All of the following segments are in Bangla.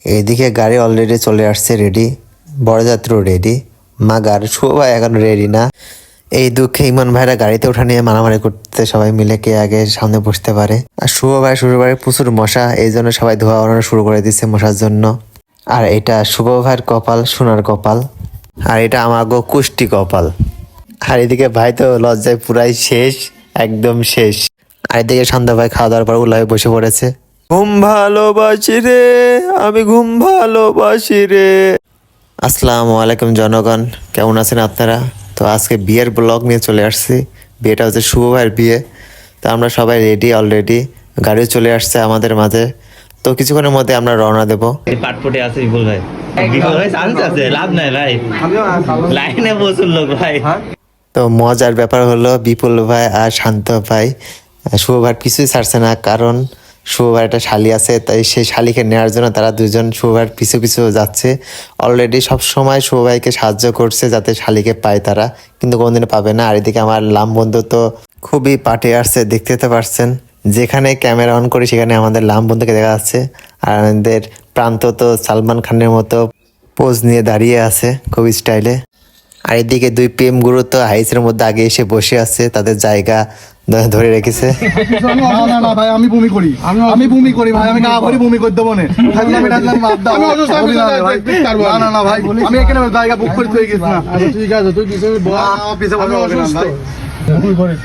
এইদিকে গাড়ি অলরেডি চলে আসছে রেডি, বরযাত্রীও রেডি, মাগার শুভ ভাই এখন রেডি না। এই দুঃখে ইমন ভাইরা গাড়িতে ওঠা নিয়ে মারামারি করতে সবাই মিলে কে আগে সামনে বসতে পারে। আর শুভ ভাই শ্বশুর বাড়ির প্রচুর মশা, এই জন্য সবাই ধোয়া ওড়ানো শুরু করে দিচ্ছে মশার জন্য। আর এটা শুভ ভাইয়ের কপাল, সোনার কপাল, আর এটা আমার কুষ্টি কপাল। আর এদিকে ভাই তো লজ্জায় পুরাই শেষ, একদম শেষ। আর এদিকে সন্ধ্যা ভাই খাওয়া দাওয়ার পর উল্লাহে বসে পড়েছে। ঘুম ভালোবাসি রে, আমি ঘুম ভালোবাসি রে। আসসালামু আলাইকুম জনগণ, কেমন আছেন আপনারা? তো আজকে বিয়ের ব্লগ নিয়ে চলে আসছি। বিয়েটা হচ্ছে শুভ ভাইয়ের বিয়ে। তো আমরা সবাই রেডি অলরেডি, গাড়িও চলে আসছে আমাদের মাঝে। তো কিছুক্ষণের মধ্যে আমরা রওনা দেবো। পাটপটে আছে বিপুল ভাই, বিপুল ভাই চান্স আছে, লাভ নাই ভাই, লাইনে প্রচুর লোক ভাই। তো মজার ব্যাপার হলো বিপুল ভাই আর শান্ত ভাই শুভ ভাইয়ের পিছুই ছাড়ছে না, কারণ শুভ ভাইয়ের একটা শালি আছে, তাই সেই শালিকে নেওয়ার জন্য তারা দুজন শুভ ভাইয়ের পিছু পিছু যাচ্ছে। অলরেডি সব সময় শুভ ভাইকে সাহায্য করছে যাতে শালিকে পায় তারা, কিন্তু কোনোদিনও পাবে না। আর এদিকে আমার লাম বন্ধু তো খুবই পাটে আসছে, দেখতে তো পারছেন। যেখানে ক্যামেরা অন করি সেখানে আমাদের লাম বন্ধুকে দেখা যাচ্ছে। আর আমাদের প্রান্ত তো সালমান খানের মতো পোজ নিয়ে দাঁড়িয়ে আছে খুব স্টাইলে। আর এদিকে দুই প্রেম গুরু তো হাইসের মধ্যে আগে এসে বসে আছে, তাদের জায়গা ধরে রেখেছে। না ভাই, আমি বমি করি, আমি বমি করি ভাই, আমি গা ভরি বমি করে দেবো না। না ভাই, আমি এখানে জায়গা বুক করে থয়ে গেছি না। ঠিক আছে, তুই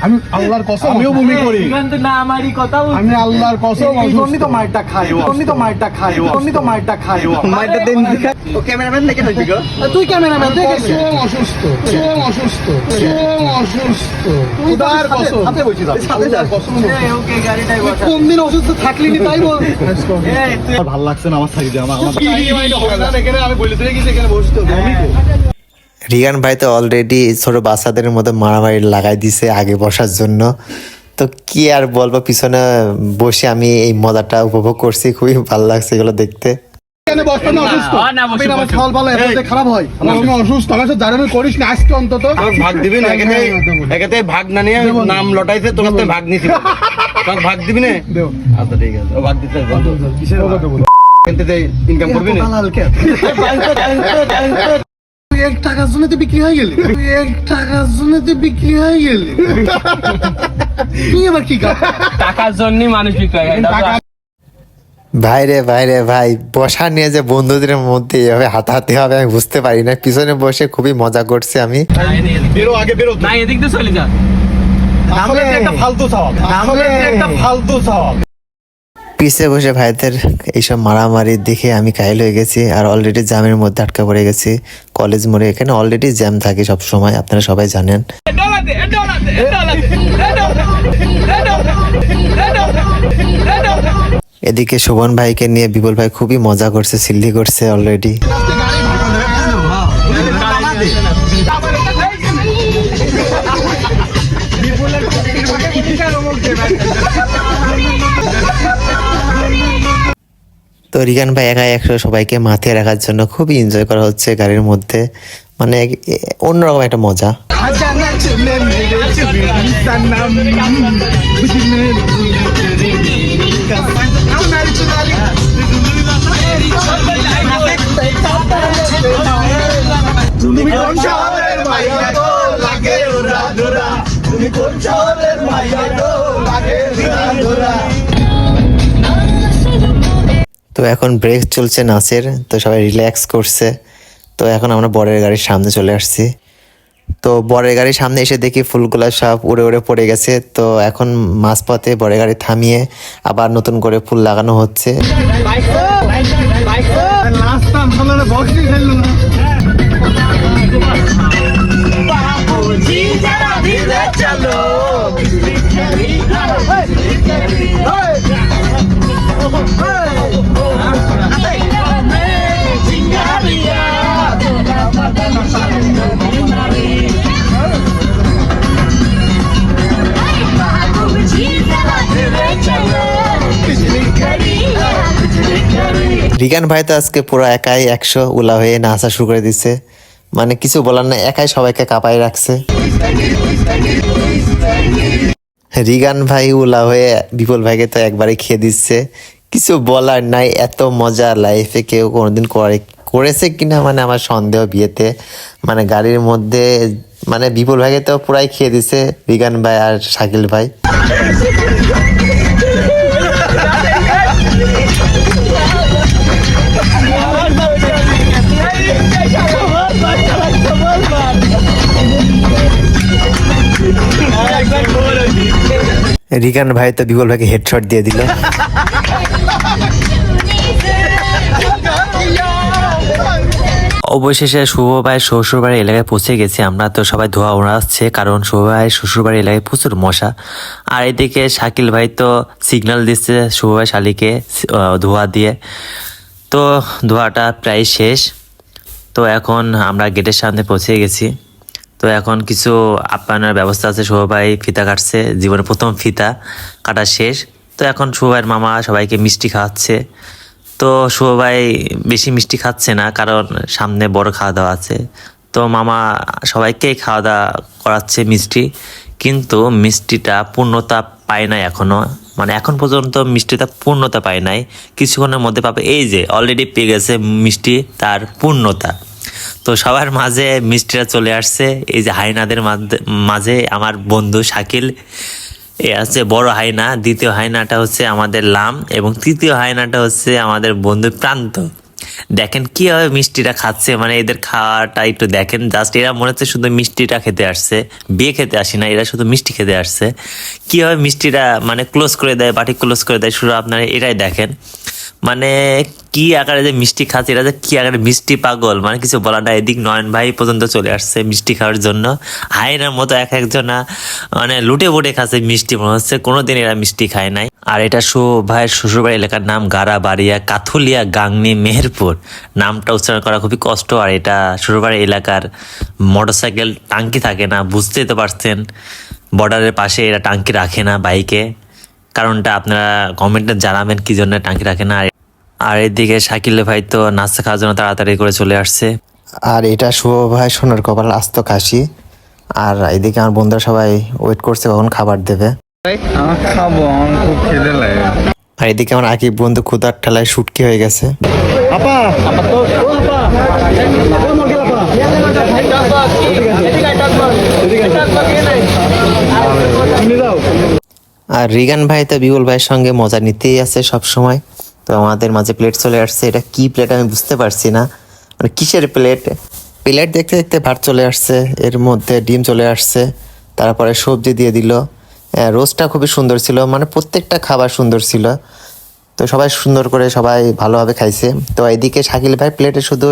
আমি আল্লাহর কসম আমিও বমি করি, আমি আল্লাহর কসম। অমনি তো মাইরটা খাই, অমনি তো মাইরটা খাই, অমনি তো মাইরটা খাই। মাইরটা দেন ও ক্যামেরাম্যান লেগে হইছি গো। তুই ক্যামেরাম্যান দেখেছিস? অসুস্থ, অসুস্থ, অসুস্থ। উদার কসম হাতে বসি দাও, আল্লাহর কসম। ওকে গাড়িটাই বসা। কোন দিন অসুস্থ থাকলি নি তাই বল। এই ভালো লাগছে না আমার সাইডে, আমার এখানে আমি বলে দিয়ে গেছি এখানে বসতে বমি কো। রিয়ান ভাই তো অলরেডি ছোট বাচ্চাদের মধ্যে মারামারি লাগাই দিছে আগে বসার জন্য। তো কি আর বলবো, পিছনে বসে আমি এই মজাটা উপভোগ করছি, খুবই ভালো লাগছে এগুলো দেখতে। খারাপ হয়, অসুস্থ আমার সাথে জানানো করিস না আজকে অন্তত। ভাগ দিবি না, এখানে ভাগ না নিয়ে নাম লটাইছে, তোমার তো ভাগ নিছি, ভাগ দিবি না। আচ্ছা ঠিক আছে, ভাগ দিতে ইনকাম করবি না। এক টাকার জন্য তুই বিক্রি হয়ে গেলি, এক টাকার জন্য তুই বিক্রি হয়ে গেলি। তুই আবার কি টাকার জন্য মানুষ বিক্রি হয়। ভাই রে ভাই রে ভাই, বসা নিয়ে যে বন্ধুদের মধ্যে এভাবে হাতাহাতি হবে আমি বুঝতে পারি না। পিছনে বসে খুবই মজা করছি আমি। বেরো আগে বেরো, না এদিক দিয়ে চলে যা, নামলে একটা ফালতু স্বভাব, নামলে একটা ফালতু স্বভাব। পিছে বসে ভাইদের এইসব মারামারি দেখে আমি কাহিল হয়ে গেছি। আর অলরেডি জ্যামের মধ্যে আটকা পড়ে গেছি কলেজ মোড়ে। এখানে অলরেডি জ্যাম থাকে সব সময়, আপনারা সবাই জানেন। এদিকে শোভন ভাইকে নিয়ে বিপুল ভাই খুবই মজা করছে, সিল্লি করছে অলরেডি। তো রিগান ভাই একা একশো সবাইকে মাথায় রাখার জন্য খুবই এনজয় করা হচ্ছে গাড়ির মধ্যে, মানে অন্যরকম একটা মজা। তো এখন ব্রেক চলছে নাচের, তো সবাই রিল্যাক্স করছে। তো এখন আমরা বরের গাড়ির সামনে চলে আসছি। তো বরের গাড়ির সামনে এসে দেখি ফুলগুলা সব উড়ে উড়ে পড়ে গেছে। তো এখন মাঝপথে বরের গাড়ি থামিয়ে আবার নতুন করে ফুল লাগানো হচ্ছে। রিগান ভাই তো আজকে পুরো একাই 100 উলা হয়ে নাচা শুরু করে দিচ্ছে, মানে কিছু বলার না, একাই সবাইকে কাঁপাই রাখছে। রিগান ভাই উলা হয়ে বিপুল ভাইকে তো একবারে খেয়ে দিচ্ছে, কিছু বলার নাই, এত মজা লাইফে কেউ কোনোদিন করেছে কিনা মানে আমার সন্দেহ বিয়েতে। মানে গাড়ির মধ্যে মানে বিপুল ভাইকে তো পুরাই খেয়ে দিছে রিগান ভাই আর শাকিল ভাই। রিগান ভাই তো বিপুল ভাইকে হেডশট দিয়ে দিল। অবশেষে শুভ ভাই শ্বশুরবাড়ির এলাকায় পৌঁছে গেছি আমরা। তো সবাই ধোয়া ওড়াচ্ছে, কারণ শুভ ভাই শ্বশুরবাড়ির এলাকায় প্রচুর মশা। আর এদিকে শাকিল ভাই তো সিগন্যাল দিচ্ছে শুভ ভাই শালিকে ধোয়া দিয়ে। তো ধোয়াটা প্রায় শেষ। তো এখন আমরা গেটের সামনে পৌঁছে গেছি। তো এখন কিছু আপ্যায়নের ব্যবস্থা আছে। শুভ ভাই ফিতা কাটছে, জীবনের প্রথম ফিতা কাটা শেষ। তো এখন শুভ ভাইয়ের মামা সবাইকে মিষ্টি খাওয়াচ্ছে। তো শুভ ভাই বেশি মিষ্টি খাচ্ছে না, কারণ সামনে বড় খাওয়া দাওয়া আছে। তো মামা সবাইকেই খাওয়া দাওয়া করাচ্ছে মিষ্টি, কিন্তু মিষ্টিটা পূর্ণতা পায় নাই এখনো। মানে এখন পর্যন্ত মিষ্টিটা পূর্ণতা পায় নাই, কিছুক্ষণের মধ্যে পাবে। এই যে অলরেডি পেয়ে গেছে মিষ্টি তার পূর্ণতা। তো সবার মাঝে মিষ্টিটা চলে আসছে। এই যে হাইনাদের মাঝে আমার বন্ধু শাকিল এ আছে বড় হাইনা, দ্বিতীয় হাইনাটা হচ্ছে আমাদের লাম, এবং তৃতীয় হাইনাটা হচ্ছে আমাদের বন্ধু প্রান্ত। দেখেন কিভাবে মিষ্টিটা খাচ্ছে, মানে এদের খাওয়াটা একটু দেখেন। জাস্ট এরা মনে হচ্ছে শুধু মিষ্টিটা খেতে আসছে, বিয়ে খেতে আসি না, এরা শুধু মিষ্টি খেতে আসছে। কিভাবে মিষ্টিটা মানে ক্লোজ করে দেয়, বাটি ক্লোজ করে দেয়, শুধু আপনারা এটাই দেখেন। মানে কি আকারে যে মিষ্টি খাচ্ছে, এরা যে কি আকারে মিষ্টি পাগল, মানে কিছু বলার না। এদিক নয়ন ভাই পর্যন্ত চলে আসছে মিষ্টি খাওয়ার জন্য। হাইনার মতো এক একজনা মানে লুটে বুটে খাচ্ছে মিষ্টি, মনে হচ্ছে কোনোদিন এরা মিষ্টি খায় নাই। আর এটা ভাইয়ের শ্বশুরবাড়ি এলাকার নাম গাড়াবাড়িয়া, কাথুলিয়া, গাংনি, মেহেরপুর। নামটা উচ্চারণ করা খুবই কষ্ট। আর এটা শ্বশুরবাড়ি এলাকার মোটরসাইকেল টাঙ্কি থাকে না, বুঝতেই তো পারছেন। বর্ডারের পাশে এরা টাঙ্কি রাখে না বাইকে, কারণটা আপনারা কমেন্টে জানাবেন কি জন্য টাঙ্কি রাখে না। আর এদিকে শাকিল ভাই তো নাস্তা খাওয়ার জন্য তাড়াতাড়ি করে চলে আসছে। আর এটা শুভ ভাই সোনার কপাল আস্ত কাশি। আর এদিকে আমার বন্ধুরা সবাই ওয়েট করছে কখন খাবার দেবে। খাবো, আমার খুব খিদে লাগে। আর এদিকে আমার আকিব বন্ধু ক্ষুধার ঠেলায় শুটকি হয়ে গেছে। আপা আর রিগান ভাই তো বিপুল ভাইয়ের সঙ্গে মজা নিতেই আছে সব সময়। তো আমাদের মাঝে প্লেট চলে আসছে। এটা কি প্লেট আমি বুঝতে পারছি না, মানে কিসের প্লেট। প্লেট দেখতে দেখতে ভাত চলে আসছে, এর মধ্যে ডিম চলে আসছে, তারপরে সবজি দিয়ে দিল। রোস্টটা খুবই সুন্দর ছিল, মানে প্রত্যেকটা খাবার সুন্দর ছিল। তো সবাই সুন্দর করে সবাই ভালোভাবে খাইছে। তো এদিকে শাকিল ভাই প্লেটে শুধু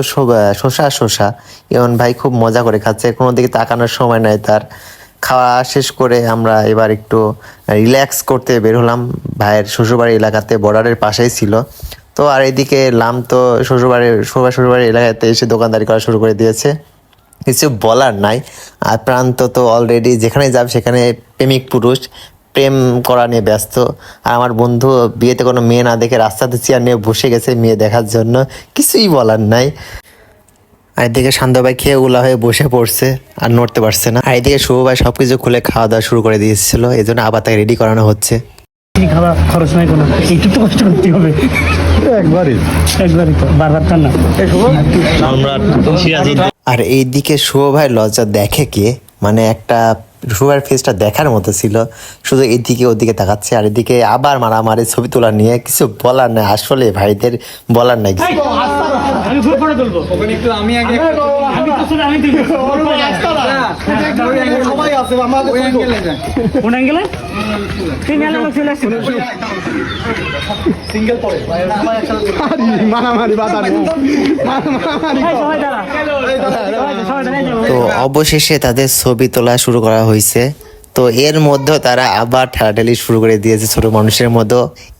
শসা। ইমন ভাই খুব মজা করে খাচ্ছে, কোনো দিকে তাকানোর সময় নাই তার। খাওয়া শেষ করে আমরা এবার একটু রিল্যাক্স করতে বের হলাম। ভাইয়ের শ্বশুরবাড়ি এলাকাতে বর্ডারের পাশেই ছিল। তো আর এদিকে লাম তো শ্বশুরবাড়ির এলাকাতে এসে দোকানদারি করা শুরু করে দিয়েছে, কিছু বলার নাই। আর প্রান্ত তো অলরেডি যেখানে যাবে সেখানে প্রেমিক পুরুষ, প্রেম করা নিয়ে ব্যস্ত। আর আমার বন্ধু বিয়েতে কোনো মেয়ে না দেখে রাস্তাতে চেয়ার নিয়ে বসে গেছে মেয়ে দেখার জন্য, কিছুই বলার নাই। আর এদিকে শান্ত ভাই খেয়ে উলা হয়ে বসে পড়ছে, আর নড়তে পারছে না। আর এদিকে শুভ ভাই সবকিছু খুলে খাওয়া দাওয়া শুরু করে দিয়েছিল, এই জন্য আবার তাকে রেডি করানো হচ্ছে। খাওয়া খরচ নাই কোনো, একটু তো কষ্ট করতে হবে। একবারই তো বারবার তো না। আর এইদিকে শুভ ভাই লজ্জা দেখে কে, মানে একটা শুভ ভাইয়ের ফেসটা দেখার মতো ছিল, শুধু এদিকে ওদিকে তাকাচ্ছে। আর এদিকে আবার মারামারি ছবি তোলা নিয়ে, কিছু বলার নাই আসলে ভাইদের, বলার নাই কিছু। আমি ফুল ফটো তুলবো। আমি আগে আমি তো শুনে আমি তুলবো। সবাই আছে আমাদের কোন অ্যাঙ্গেলে? তিন অ্যাঙ্গেলে চলে আসছে। সিঙ্গেল পড়ে মারামারি বাধা নেই, মারামারি। সবাই দাঁড়া। সবাই দাঁড়া। তো অবশেষে তাদের ছবি তোলা শুরু করা হয়েছে। তো এর মধ্যে তারা আবার ঠেলাঠেলি শুরু করে দিয়েছে ছোট মানুষের মতো।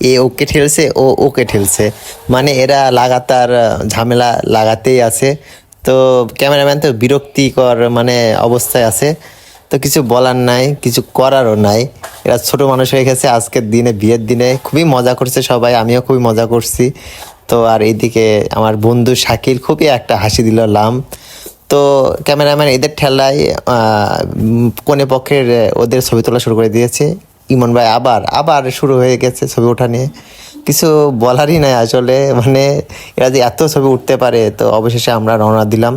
এ ওকে ঠেলছে, ও ওকে ঠেলছে, মানে এরা লাগাতার ঝামেলা লাগাতেই আছে। তো ক্যামেরাম্যান তো বিরক্তিকর মানে অবস্থায় আছে। তো কিছু বলার নাই, কিছু করারও নাই। এরা ছোট মানুষ হয়ে গেছে আজকের দিনে, বিয়ের দিনে খুবই মজা করছে সবাই, আমিও খুবই মজা করছি। তো আর এইদিকে আমার বন্ধু শাকিল খুবই একটা হাসি দিল লাম। তো ক্যামেরাম্যান এদের ঠেলায় কোনে পক্ষের ওদের ছবি তোলা শুরু করে দিয়েছে। ইমন ভাই আবার শুরু হয়ে গেছে ছবি ওঠা নিয়ে। কিছু বলারই নাই আসলে, মানে এরা যে এত ছবি উঠতে পারে। তো অবশেষে আমরা রওনা দিলাম,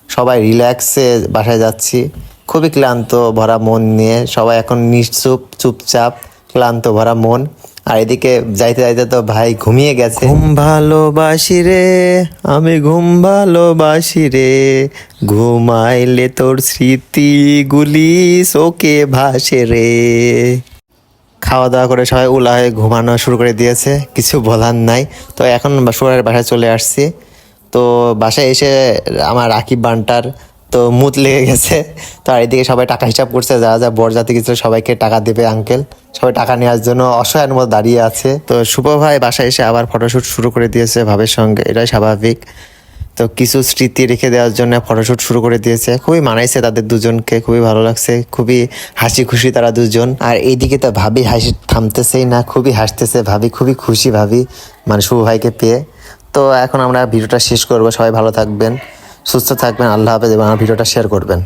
সবাই রিল্যাক্সে বাসায় যাচ্ছি, খুবই ক্লান্ত ভরা মন নিয়ে সবাই এখন নিশ্চুপ চুপচাপ ক্লান্ত ভরা মন। আর এদিকে যাইতে যাইতে তো ভাই ঘুমিয়ে গেছে। ঘুম ভালোবাসি রে আমি, ঘুম ভালোবাসি রে, ঘুমাইলে তোর স্মৃতিগুলি শোকে ভাসে রে। খাওয়া দাওয়া করে সবাই উলা হয়ে ঘুমানো শুরু করে দিয়েছে, কিছু বলার নাই। তো এখন শোয়ারের বাসায় চলে আসছি। তো বাসায় এসে আমার রাকিব বান্টার তো মুত লেগে গেছে। তো আর এদিকে সবাই টাকা হিসাব করছে, যারা যা বরযাত্রী গেছিল সবাইকে টাকা দেবে আঙ্কেল। সবাই টাকা নেওয়ার জন্য অসহায়ের মতো দাঁড়িয়ে আছে। তো শুভ ভাই বাসায় এসে আবার ফটোশ্যুট শুরু করে দিয়েছে ভাবের সঙ্গে, এটাই স্বাভাবিক। তো কিছু স্মৃতি রেখে দেওয়ার জন্য ফটোশ্যুট শুরু করে দিয়েছে, খুবই মানাইছে তাদের দুজনকে, খুবই ভালো লাগছে, খুবই হাসি খুশি তারা দুজন। আর এইদিকে তো ভাবি হাসি থামতেছেই না, খুবই হাসতেছে ভাবি, খুবই খুশি ভাবি মানে শুভ ভাইকে পেয়ে। তো এখন আমরা ভিডিওটা শেষ করবো, সবাই ভালো থাকবেন, সুস্থ থাকবেন, আল্লাহ হাফেজ, এবং আমার ভিডিওটা শেয়ার করবেন।